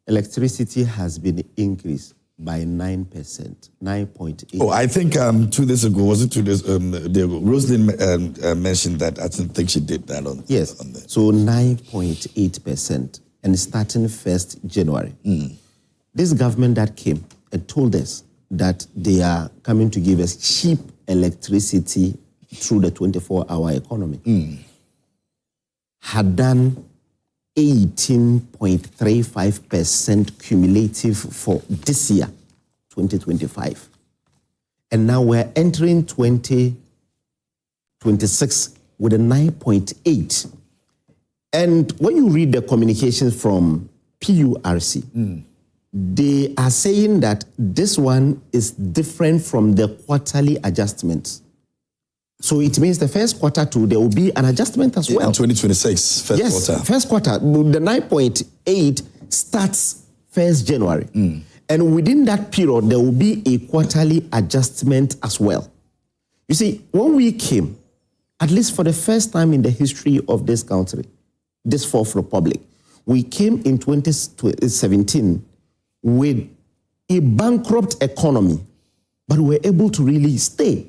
electricity has been increased by 9%, 9.8%. Oh, I think 2 days ago, was it 2 days? Rosalind mentioned that. I don't think she did that on. Yes. On the... So 9.8%, and starting 1st January. This government that came and told us that they are coming to give us cheap electricity through the 24-hour economy had done 18.35% cumulative for this year, 2025. And now we're entering 2026 with a 9.8. And when you read the communications from PURC, they are saying that this one is different from the quarterly adjustments. So it means the first quarter too, there will be an adjustment as well. In 2026, first quarter. Yes, first quarter. The 9.8 starts 1st January. And within that period, there will be a quarterly adjustment as well. You see, when we came, at least for the first time in the history of this country, this Fourth Republic, we came in 2017 with a bankrupt economy, but we were able to really stay.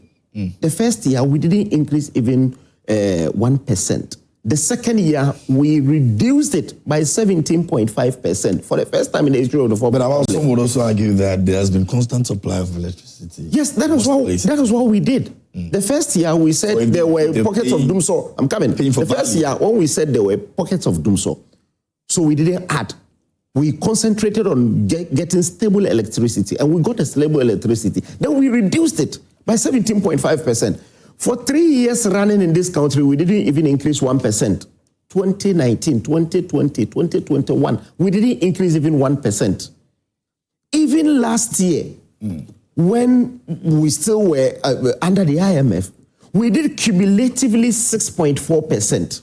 The first year, we didn't increase even 1%. The second year, we reduced it by 17.5% for the first time in the history of the Fourth Republic. But some would also argue that there has been constant supply of electricity. Yes, that is what we did. The first year, we said there were pockets of doomsor. I'm coming. The first year, when we said there were pockets of doomsor, so we didn't add. We concentrated on getting stable electricity, and we got a stable electricity. Then we reduced it by 17.5%. For 3 years running in this country, we didn't even increase 1%. 2019, 2020, 2021, we didn't increase even 1%. Even last year, when we still were under the IMF, we did cumulatively 6.4%.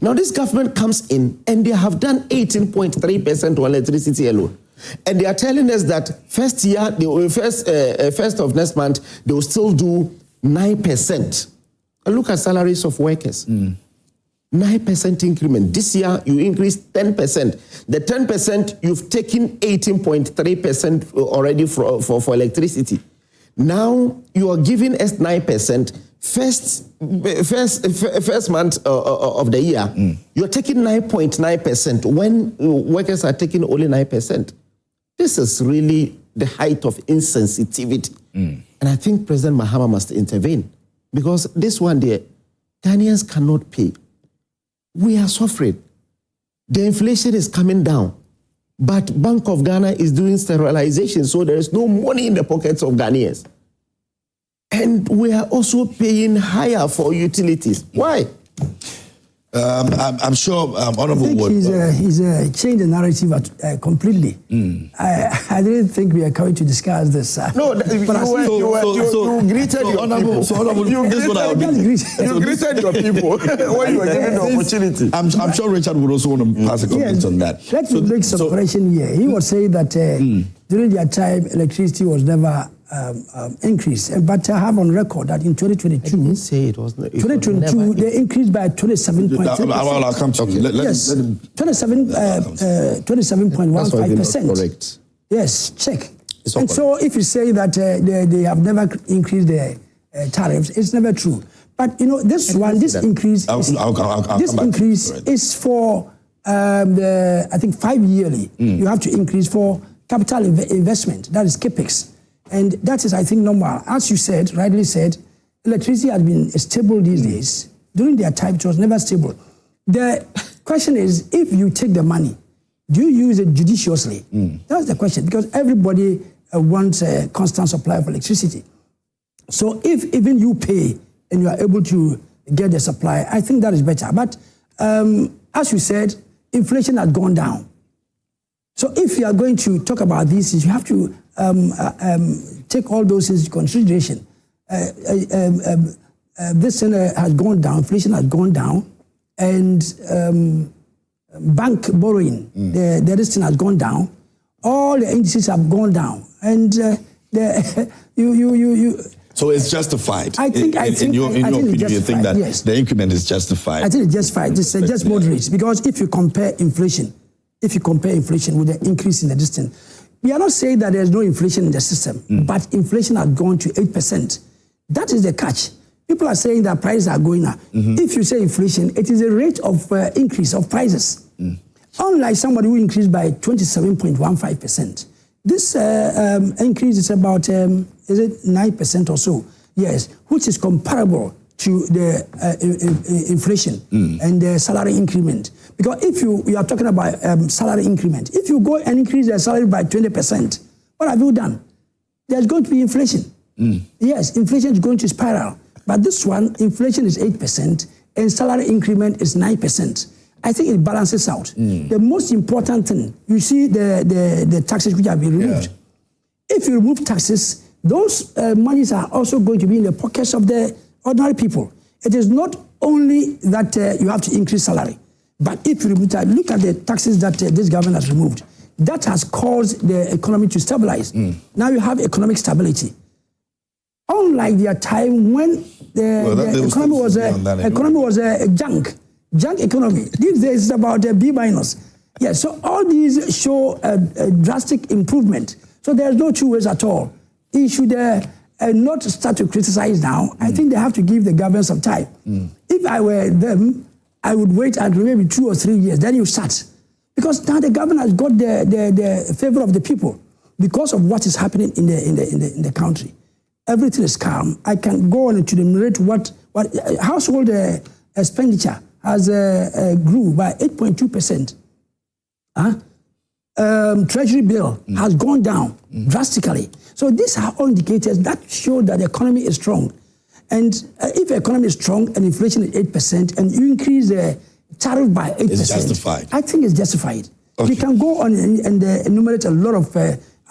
Now this government comes in and they have done 18.3% on electricity alone. And they are telling us that first of next month, they will still do 9%. And look at salaries of workers. 9% increment. This year, you increased 10%. The 10%, you've taken 18.3% already for electricity. Now, you are giving us 9%. First month of the year, you're taking 9.9% when workers are taking only 9%. This is really the height of insensitivity. And I think President Mahama must intervene because this one there, Ghanaians cannot pay. We are suffering. The inflation is coming down, but Bank of Ghana is doing sterilization, so there is no money in the pockets of Ghanaians. And we are also paying higher for utilities. Why? I'm sure Honorable Wood. He's changed the narrative completely. I didn't think we are going to discuss this. No, you greeted your people. So Honorable, you greeted your people when you were given the opportunity. I'm sure Richard would also want to pass a comment on that. Let's make some correction here. He was saying that during their time, electricity was never increased. But I have on record that in 2022, I didn't say it was 2022, they increased by 27.3%. I'll come to you. Yes, 27.15%. Correct. Yes, check. And so if you say that they have never increased their tariffs, it's never true. But you know, this increase is for I think 5 yearly. You have to increase for capital investment, that is CAPEX. And that is, I think, normal. As you said, rightly said, electricity has been stable these days. During their time, it was never stable. The question is, if you take the money, do you use it judiciously? That's the question, because everybody wants a constant supply of electricity. So if even you pay and you are able to get the supply, I think that is better. But as you said, inflation has gone down. So if you are going to talk about these things, you have to take all those into consideration. This thing has gone down, inflation has gone down, and bank borrowing, the this thing has gone down. All the indices have gone down, and So it's justified. I think in your opinion, you think that the increment is justified? I think it's justified. It's just moderate, because if you compare inflation if you compare inflation with the increase in the distance. We are not saying that there's no inflation in the system, but inflation has gone to 8%. That is the catch. People are saying that prices are going up. If you say inflation, it is a rate of increase of prices. Unlike somebody who increased by 27.15%. This increase is about, is it 9% or so? Yes, which is comparable to the inflation and the salary increment. Because if you are talking about salary increment, if you go and increase the salary by 20%, what have you done? There's going to be inflation. Yes, inflation is going to spiral. But this one, inflation is 8% and salary increment is 9%. I think it balances out. The most important thing, you see the taxes which have been removed. If you remove taxes, those monies are also going to be in the pockets of the ordinary people. It is not only that you have to increase salary, but if you remove that, look at the taxes that this government has removed. That has caused the economy to stabilize. Now you have economic stability. Unlike their time when the economy was a junk economy. These days it's about a B-. Yeah, so all these show a drastic improvement. So there's no two ways at all. He should not start to criticize now. I think they have to give the government some time. If I were them, I would wait until maybe 2 or 3 years, then you start. Because now the government has got the favor of the people because of what is happening in the country. Everything is calm. I can go on to enumerate what household expenditure has grew by 8.2%. Treasury bill has gone down drastically. So these are all indicators that show that the economy is strong. And if the economy is strong and inflation is 8% and you increase the tariff by 8%, it's justified. I think it's justified. Okay. We can go on and enumerate a lot of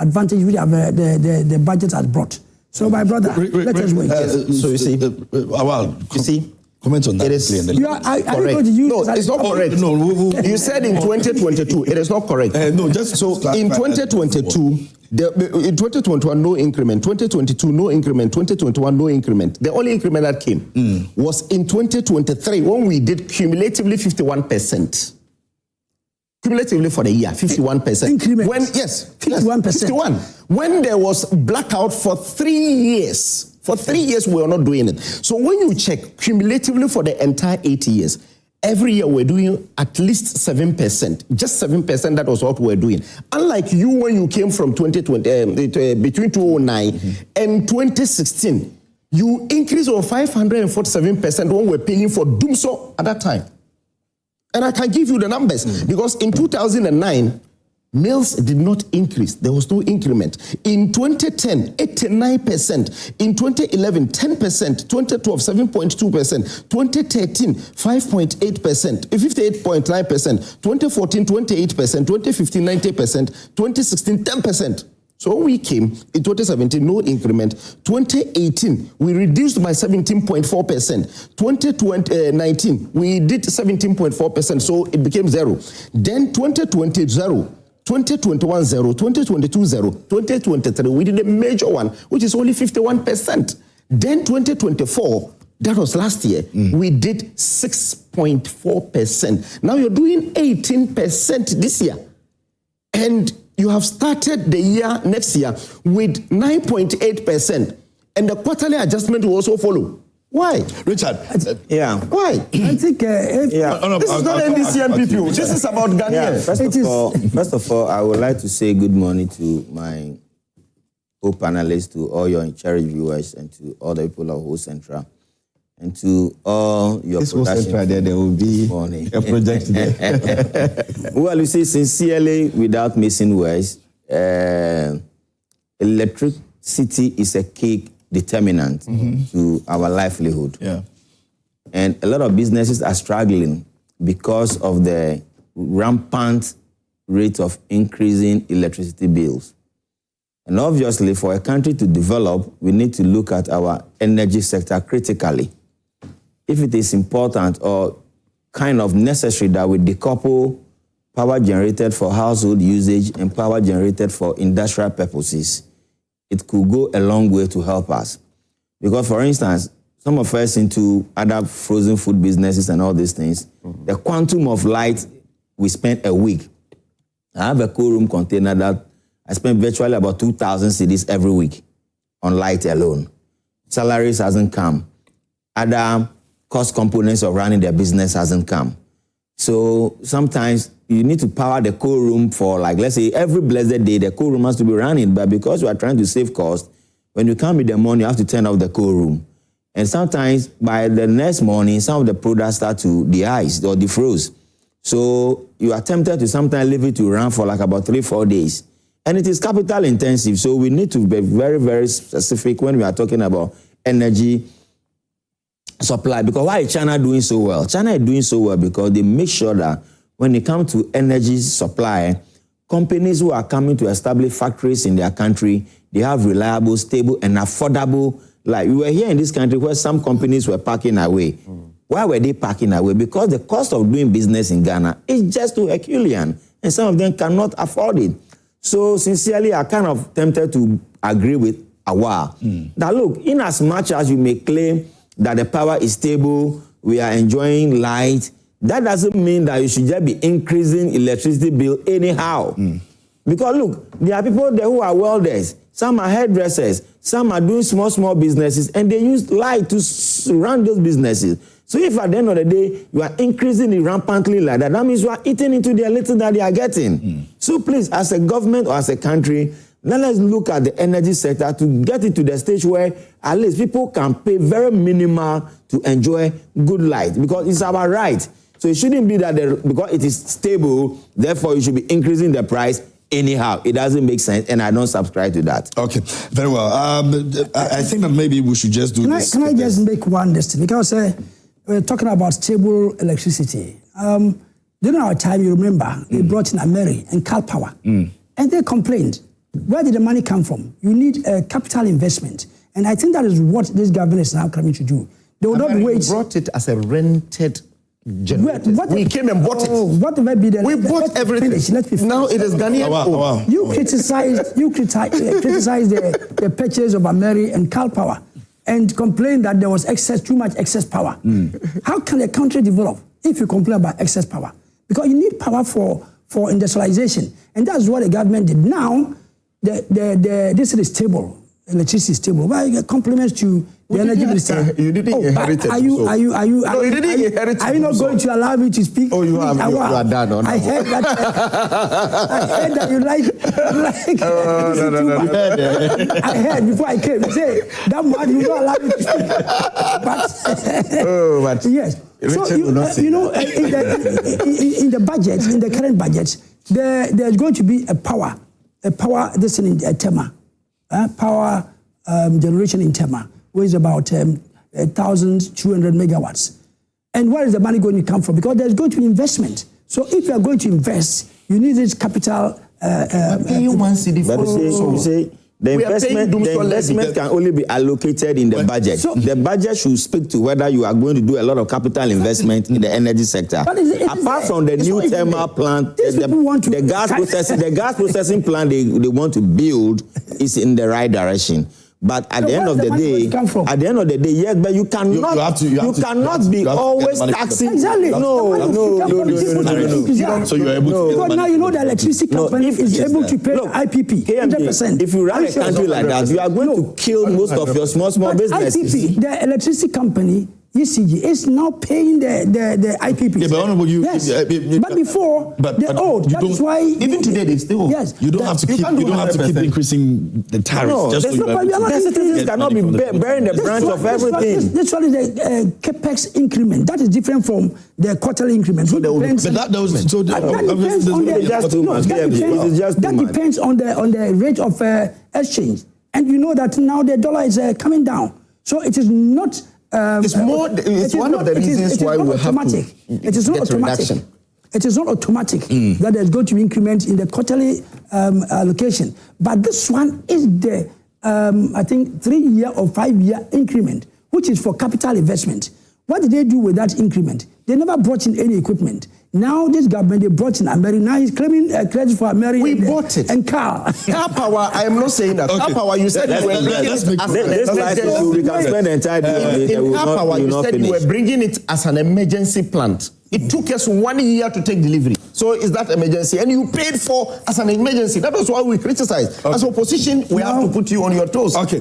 advantages which the budget has brought. So my brother, let us wait. So you see, Awal, you see, comment on that. It is correct. No, it's not correct. No, you said in 2022, it is not correct. No, just so in 2022, in 2021 no increment, 2022 no increment, 2021 no increment. The only increment that came was in 2023 when we did cumulatively 51%. Cumulatively for the year, 51%. Increment. When 51%. 51%. When there was blackout for 3 years. For 3 years, we were not doing it. So when you check cumulatively for the entire 8 years, every year we're doing at least 7%. Just 7%, that was what we're doing. Unlike you when you came from 2020, between 2009 and 2016, you increased over 547% when we're paying for Dumso at that time. And I can give you the numbers because in 2009, meals did not increase. There was no increment. In 2010, 89%. In 2011, 10%. 2012, 7.2%. 2013, 5.8%. 58.9%. 2014, 28%. 2015, 90%. 2016, 10%. So when we came in 2017, no increment. 2018, we reduced by 17.4%. 2019, we did 17.4%, so it became zero. Then 2020, zero. 2021, zero. 2022, zero. 2023, we did a major one, which is only 51%. Then 2024, that was last year, we did 6.4%. Now you're doing 18% this year. And you have started the year next year with 9.8%, and the quarterly adjustment will also follow. Why? Richard. Why? I think this is not NDC people. This is about Ghanaians. First of all, I would like to say good morning to my co-panelists, to all your cherished viewers, and to all the people of Whole Central, and to all your production. There will be a project there. Well, you see, sincerely, without missing words, electricity is a key determinant to our livelihood. Yeah. And a lot of businesses are struggling because of the rampant rate of increasing electricity bills. And obviously, for a country to develop, we need to look at our energy sector critically. If it is important or kind of necessary that we decouple power generated for household usage and power generated for industrial purposes, it could go a long way to help us. Because, for instance, some of us into other frozen food businesses and all these things, the quantum of light we spend a week I have a cool room container that I spend virtually about 2,000 cedis every week on light alone. Salaries hasn't come. Other cost components of running their business hasn't come. So sometimes you need to power the cool room for, like, let's say every blessed day, the cool room has to be running. But because you are trying to save cost, when you come in the morning, you have to turn off the cool room. And sometimes by the next morning, some of the products start to de-ice or defroze. So you are tempted to sometimes leave it to run for like about 3-4 days. And it is capital intensive. So we need to be very, very specific when we are talking about energy supply. Because why is China doing so well? China is doing so well because they make sure that when it comes to energy supply, companies who are coming to establish factories in their country, they have reliable, stable, and affordable. Like we were here in this country where some companies were packing away. Why were they packing away? Because the cost of doing business in Ghana is just too Herculean, and some of them cannot afford it. So sincerely, I kind of tempted to agree with Awal. Now look, in as much as you may claim that the power is stable, we are enjoying light, that doesn't mean that you should just be increasing electricity bill anyhow. Because look, there are people there who are welders, some are hairdressers, some are doing small businesses, and they use light to run those businesses. So if at the end of the day, you are increasing it rampantly like that, that means you are eating into their little that they are getting. So please, as a government or as a country, let us look at the energy sector to get it to the stage where at least people can pay very minimal to enjoy good light, because it's our right. So it shouldn't be that because it is stable, therefore you should be increasing the price anyhow. It doesn't make sense, and I don't subscribe to that. Okay, very well. I think that maybe we should just do this. Can I just make one destiny? Because we're talking about stable electricity. During our time, you remember, they brought in Amenfi and Cal Power, and they complained. Where did the money come from? You need a capital investment. And I think that is what this government is now coming to do. They will not wait. We brought it as a rented generator. We came and bought it. What might be the... We bought everything. Now it is Ghanaian. Wow. You criticize the purchase of Amenfi and Cal Power and complain that there was too much excess power. How can a country develop if you complain about excess power? Because you need power for industrialization. And that's what the government did. Now, this is stable. Electricity is stable. Well, compliments to the energy minister. You didn't inherit it. No, you didn't inherit it. Are you not going to allow me to speak? Oh, you have. You are done. No. I heard that. I heard that you like. No. I heard before I came. You say that man, you don't allow me to speak. But yes. So in the budget, in the current budget, there's going to be a power this in Tema. Power generation in Tema, which is about 1,200 megawatts. And where is the money going to come from? Because there's going to be investment. So if you are going to invest, you need this capital. You say the investment can only be allocated in the budget. So the budget should speak to whether you are going to do a lot of capital investment in the energy sector. Apart from the new thermal plant, the gas processing plant they want to build is in the right direction. But at the end of the day, yes, but you cannot be always taxing. Exactly. No. So you are able to. Because now you know the electricity company is able to pay IPP 100%. If you run a country like that, you are going to kill most of your small businesses. IPP, the electricity company, ECG, is now paying the IPP. Yeah, but honorable, but before, that is why even today they still. Yes, you don't have to keep increasing the tariffs. No, just the citizens cannot be bearing the brunt of everything. This one is the capex increment. That is different from the quarterly increment. That depends on the rate of exchange, and you know that now the dollar is coming down, so it is not. It's one of the reasons why we have to get a reduction. It is not automatic that there's going to be increment in the quarterly allocation. But this one is the, I think, 3-year or 5-year increment, which is for capital investment. What did they do with that increment? They never brought in any equipment. Now this government, they brought in Amenfi. Now he's claiming credit for Amenfi. We bought it. And Car Power, I am not saying that. Car Power, you said you were bringing it. We can spend the entire day. In Car Power, you said you were bringing it as an emergency plant. It took us 1 year to take delivery. So is that emergency? And you paid for as an emergency. That was why we criticized. Okay. As opposition, we have to put you on your toes. Okay.